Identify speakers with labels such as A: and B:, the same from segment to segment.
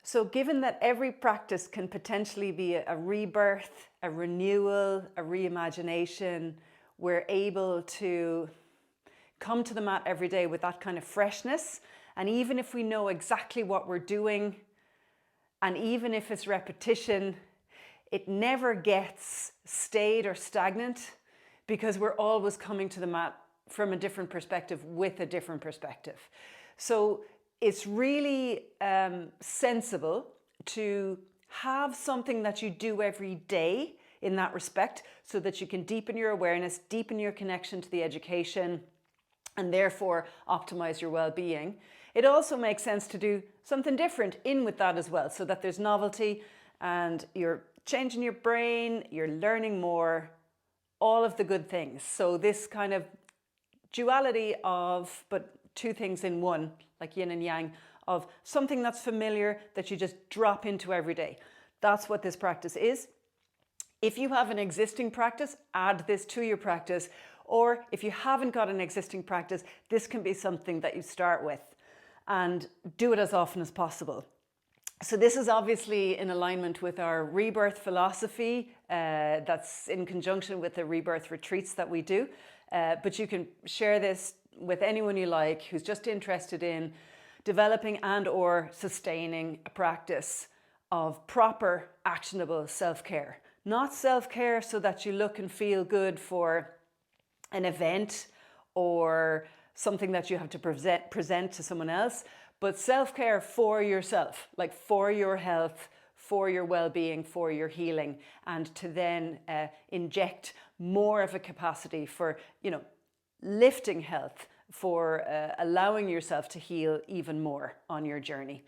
A: So given that every practice can potentially be a rebirth, a renewal, a reimagination, we're able to come to the mat every day with that kind of freshness. And even if we know exactly what we're doing, and even if it's repetition, it never gets stayed or stagnant, because we're always coming to the mat from a different perspective with a different perspective. So it's really sensible to have something that you do every day in that respect, so that you can deepen your awareness, deepen your connection to the education, and therefore optimize your well-being. It also makes sense to do something different in with that as well, so that there's novelty and you're changing your brain, you're learning more, all of the good things. So this kind of duality of, but two things in one, like yin and yang, of something that's familiar that you just drop into every day. That's what this practice is. If you have an existing practice, add this to your practice. Or if you haven't got an existing practice, this can be something that you start with, and do it as often as possible. So this is obviously in alignment with our rebirth philosophy, that's in conjunction with the rebirth retreats that we do. But you can share this with anyone you like who's just interested in developing and or sustaining a practice of proper, actionable self-care. Not self-care so that you look and feel good for an event or something that you have to present to someone else, but self-care for yourself, like for your health, for your well-being, for your healing, and to then inject more of a capacity for, lifting health, for allowing yourself to heal even more on your journey.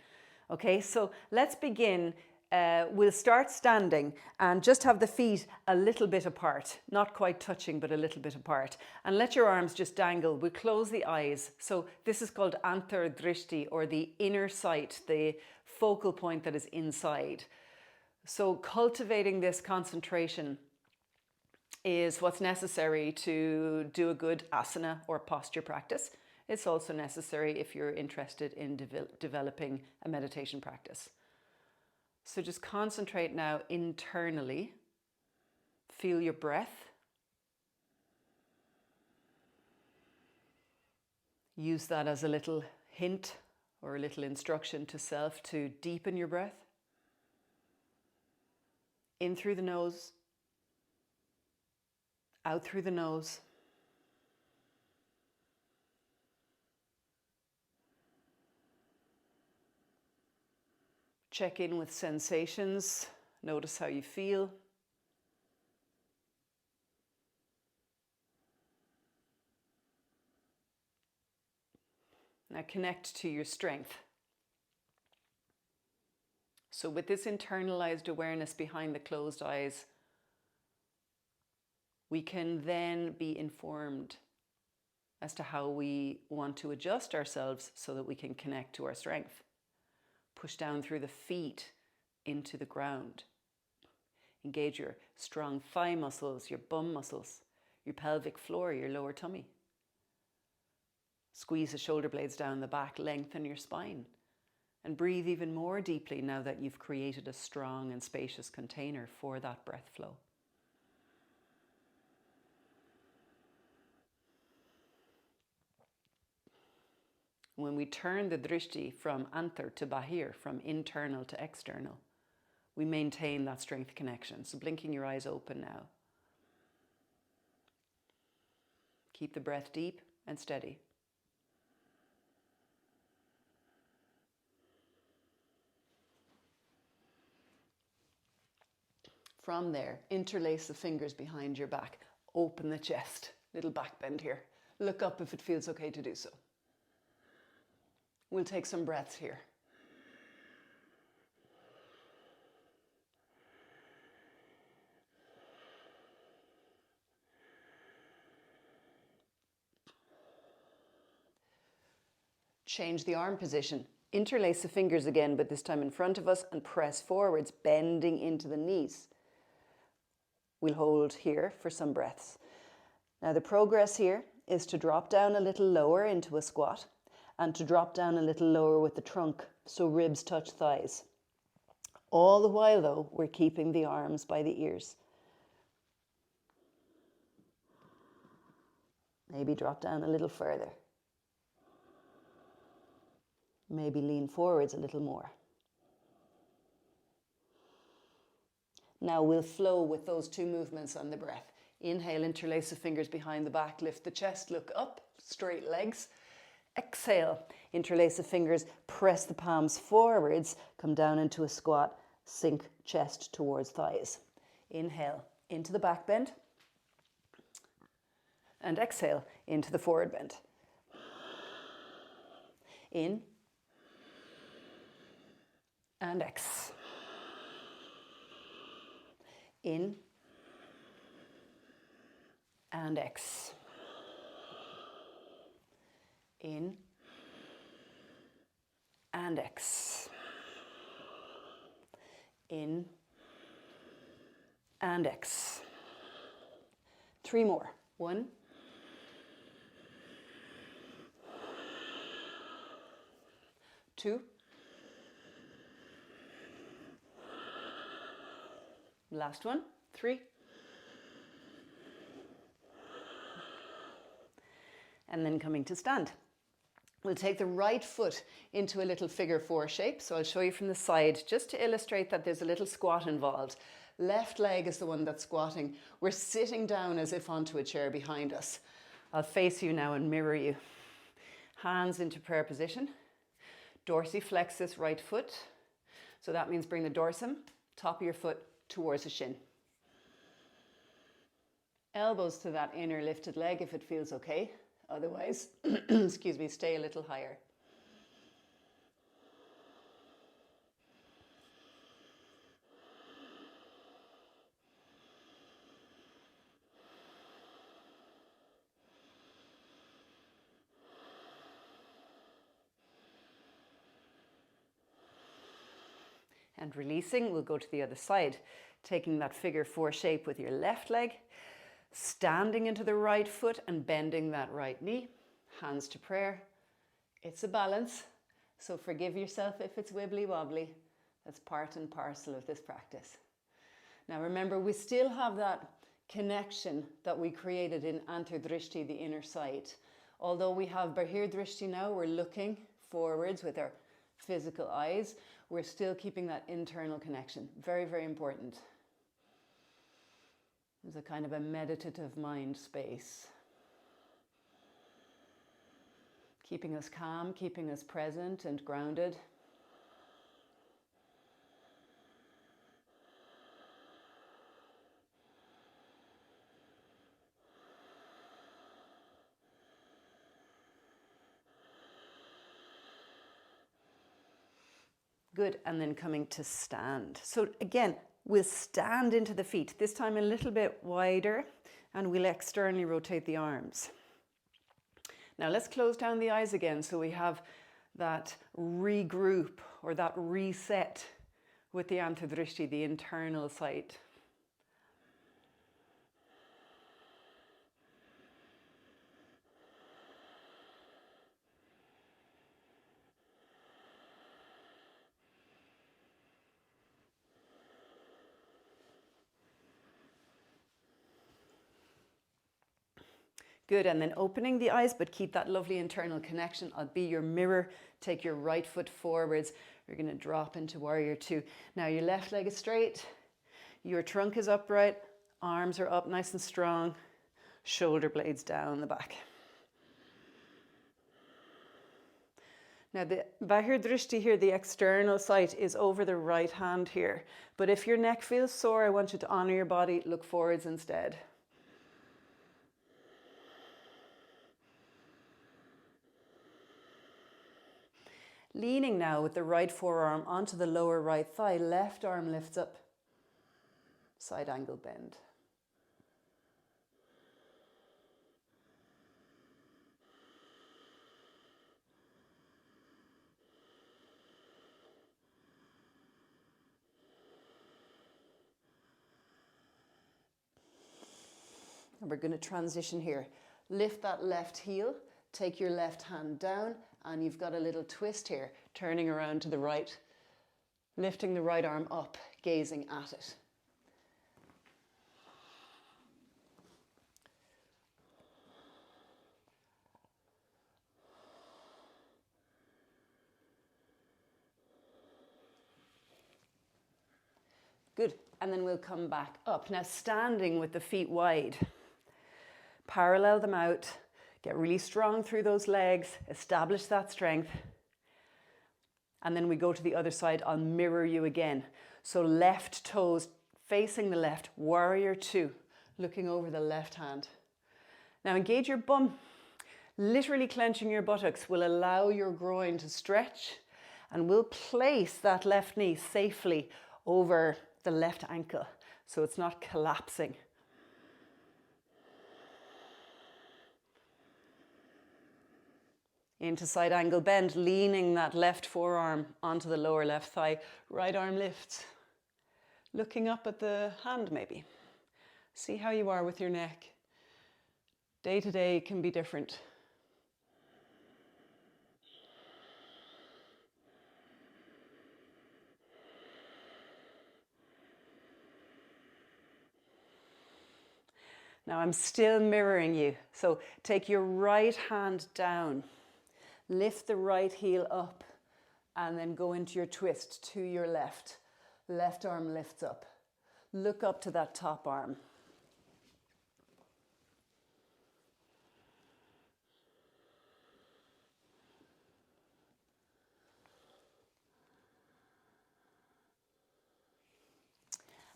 A: Okay, so let's begin. We'll start standing and just have the feet a little bit apart, not quite touching, but a little bit apart. And let your arms just dangle. We'll close the eyes. So this is called Antardrishti, or the inner sight, the focal point that is inside. So cultivating this concentration is what's necessary to do a good asana or posture practice. It's also necessary if you're interested in developing a meditation practice. So just concentrate now internally. Feel your breath. Use that as a little hint or a little instruction to self to deepen your breath. In through the nose, out through the nose. Check in with sensations. Notice how you feel. Now connect to your strength. So with this internalized awareness behind the closed eyes, we can then be informed as to how we want to adjust ourselves so that we can connect to our strength. Push down through the feet into the ground. Engage your strong thigh muscles, your bum muscles, your pelvic floor, your lower tummy. Squeeze the shoulder blades down the back, lengthen your spine, and breathe even more deeply now that you've created a strong and spacious container for that breath flow. When we turn the drishti from antar to bahir, from internal to external, we maintain that strength connection. So blinking your eyes open now. Keep the breath deep and steady. From there, interlace the fingers behind your back. Open the chest. Little back bend here. Look up if it feels okay to do so. We'll take some breaths here. Change the arm position. Interlace the fingers again, but this time in front of us, and press forwards, bending into the knees. We'll hold here for some breaths. Now the progress here is to drop down a little lower into a squat, and to drop down a little lower with the trunk, so ribs touch thighs. All the while, though, we're keeping the arms by the ears. Maybe drop down a little further. Maybe lean forwards a little more. Now we'll flow with those two movements on the breath. Inhale, interlace the fingers behind the back, lift the chest, look up, straight legs. Exhale, interlace the fingers, press the palms forwards, come down into a squat, sink chest towards thighs. Inhale, into the back bend. And exhale, into the forward bend. In. And ex. In. And ex. In. And ex. In. And ex. 3 more. 1. 2. Last one. 3. And then coming to stand. We'll take the right foot into a little figure 4 shape. So I'll show you from the side just to illustrate that there's a little squat involved. Left leg is the one that's squatting. We're sitting down as if onto a chair behind us. I'll face you now and mirror you. Hands into prayer position. Dorsiflex this right foot. So that means bring the dorsum, top of your foot towards the shin. Elbows to that inner lifted leg if it feels okay. Otherwise, excuse me, stay a little higher. And releasing, we'll go to the other side, taking that figure 4 shape with your left leg, standing into the right foot and bending that right knee, hands to prayer. It's a balance, so forgive yourself if it's wibbly wobbly. That's part and parcel of this practice. Now remember, we still have that connection that we created in Antardrishti, the inner sight. Although we have Bahir Drishti now, we're looking forwards with our physical eyes, we're still keeping that internal connection. Very, very important. It's a kind of a meditative mind space. Keeping us calm, keeping us present and grounded. Good, and then coming to stand. So again, we'll stand into the feet, this time a little bit wider, and we'll externally rotate the arms. Now let's close down the eyes again so we have that regroup or that reset with the Antardrishti, the internal sight. Good, and then opening the eyes, but keep that lovely internal connection. I'll be your mirror. Take your right foot forwards. You're going to drop into warrior 2. Now your left leg is straight. Your trunk is upright. Arms are up nice and strong. Shoulder blades down the back. Now the Bahir Drishti here, the external sight, is over the right hand here. But if your neck feels sore, I want you to honor your body. Look forwards instead. Leaning now with the right forearm onto the lower right thigh, left arm lifts up, side angle bend. And we're going to transition here. Lift that left heel, take your left hand down, and you've got a little twist here, turning around to the right Lifting the right arm up, gazing at it. Good, and then we'll come back up. Now standing with the feet wide, parallel them out, get really strong through those legs, establish that strength. And then we go to the other side, I'll mirror you again. So left toes facing the left, warrior two, looking over the left hand. Now engage your bum, literally clenching your buttocks will allow your groin to stretch, and we'll place that left knee safely over the left ankle so it's not collapsing. Into side angle bend, leaning that left forearm onto the lower left thigh. Right arm lifts. Looking up at the hand maybe. See how you are with your neck. Day to day can be different. Now I'm still mirroring you. So take your right hand down. Lift the right heel up and then go into your twist to your left. Left arm lifts up. Look up to that top arm.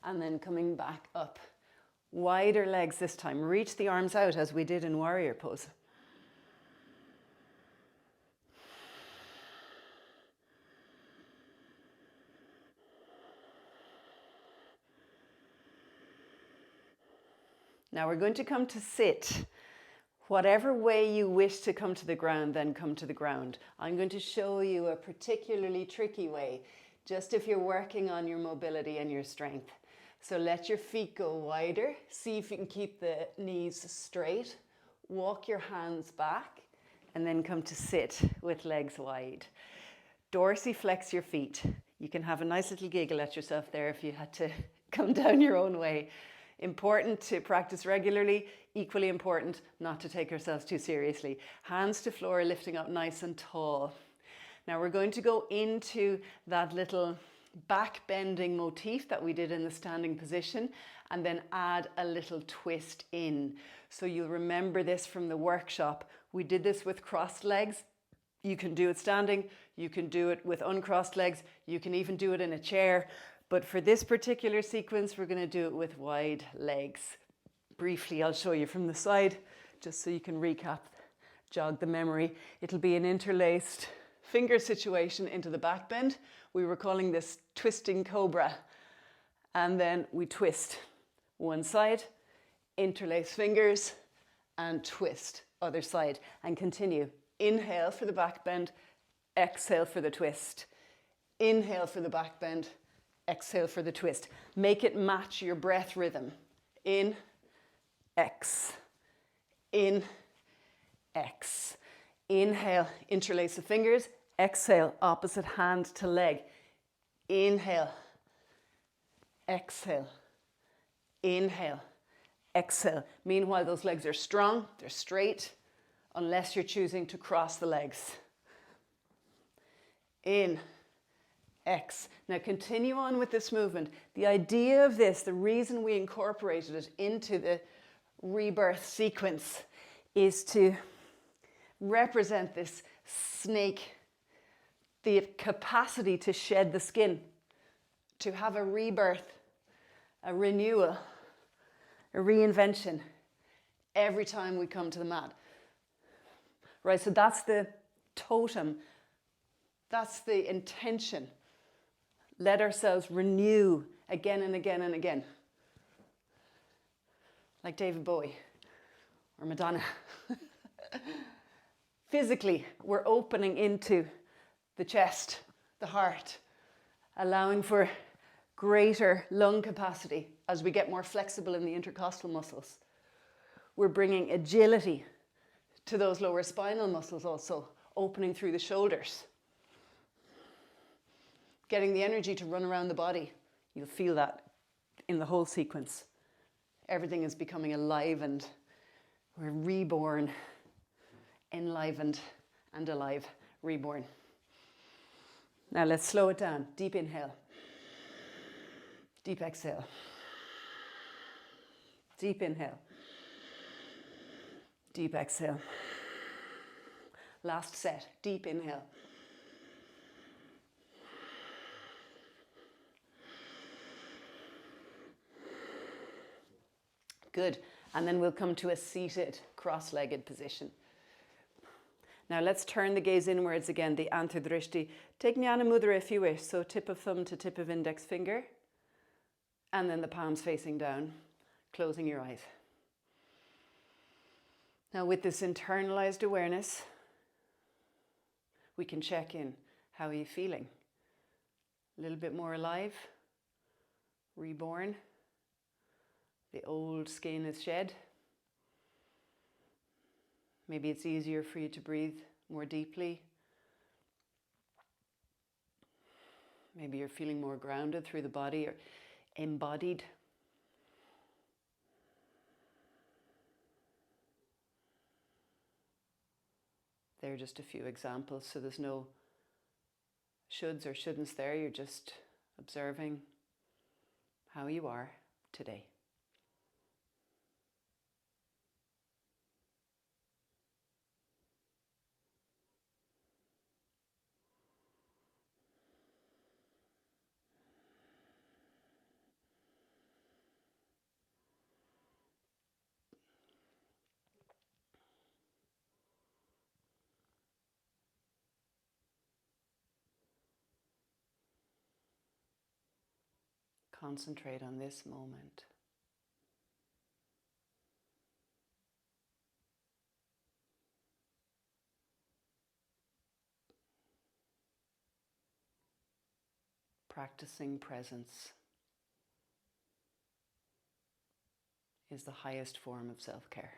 A: And then coming back up. Wider legs this time. Reach the arms out as we did in warrior pose. Now we're going to come to sit. Whatever way you wish to come to the ground, then come to the ground. I'm going to show you a particularly tricky way, just if you're working on your mobility and your strength. So let your feet go wider. See if you can keep the knees straight. Walk your hands back and then come to sit with legs wide. Dorsiflex your feet. You can have a nice little giggle at yourself there if you had to come down your own way. Important to practice regularly, equally important not to take ourselves too seriously. Hands to floor, lifting up nice and tall. Now we're going to go into that little back bending motif that we did in the standing position and then add a little twist in. So you'll remember this from the workshop. We did this with crossed legs. You can do it standing, you can do it with uncrossed legs, you can even do it in a chair. But for this particular sequence, we're going to do it with wide legs. Briefly, I'll show you from the side, just so you can recap, jog the memory. It'll be an interlaced finger situation into the back bend. We were calling this twisting cobra. And then we twist one side, interlace fingers, and twist other side. And continue. Inhale for the back bend, exhale for the twist. Inhale for the back bend, exhale for the twist. Make it match your breath rhythm. In, X. In, X. Inhale, interlace the fingers. Exhale, opposite hand to leg. Inhale, exhale, inhale, exhale. Meanwhile, those legs are strong, they're straight, unless you're choosing to cross the legs. In, X. Now continue on with this movement. The idea of this, the reason we incorporated it into the rebirth sequence is to represent this snake, the capacity to shed the skin, to have a rebirth, a renewal, a reinvention every time we come to the mat. Right, so that's the totem, that's the intention. Let ourselves renew again and again and again. Like David Bowie or Madonna. Physically, we're opening into the chest, the heart, allowing for greater lung capacity as we get more flexible in the intercostal muscles. We're bringing agility to those lower spinal muscles also, opening through the shoulders. getting the energy to run around the body. You'll feel that in the whole sequence. Everything is becoming alive and we're reborn, enlivened and alive, reborn. Now let's slow it down. Deep inhale. Deep exhale. Deep inhale. Deep exhale. Last set. Deep inhale. Good. And then we'll come to a seated, cross-legged position. Now let's turn the gaze inwards again, the Antardrishti. Take Jnana Mudra if you wish, so tip of thumb to tip of index finger. And then the palms facing down, closing your eyes. Now with this internalized awareness, we can check in. How are you feeling? A little bit more alive? Reborn? The old skin is shed? Maybe it's easier for you to breathe more deeply. Maybe you're feeling more grounded through the body or embodied. They're just a few examples, so there's no shoulds or shouldn'ts there. You're just observing how you are today. Concentrate on this moment. Practicing presence is the highest form of self-care.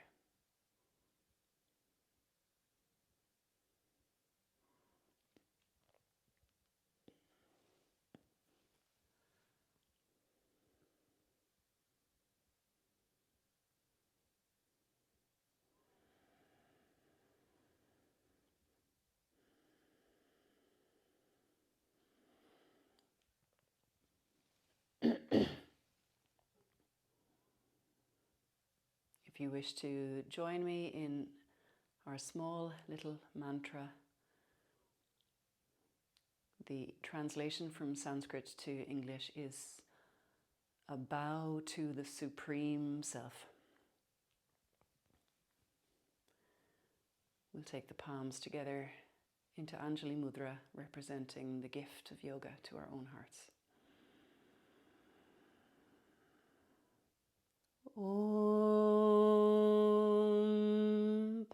A: If you wish to join me in our small little mantra, the translation from Sanskrit to English is a bow to the Supreme Self. We'll take the palms together into Anjali Mudra, representing the gift of yoga to our own hearts. Om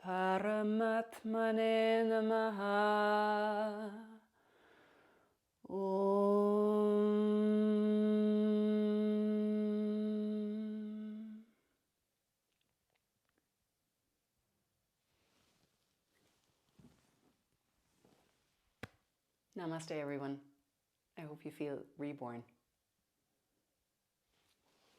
A: Paramatmane Namaha. Om. Namaste, everyone. I hope you feel reborn.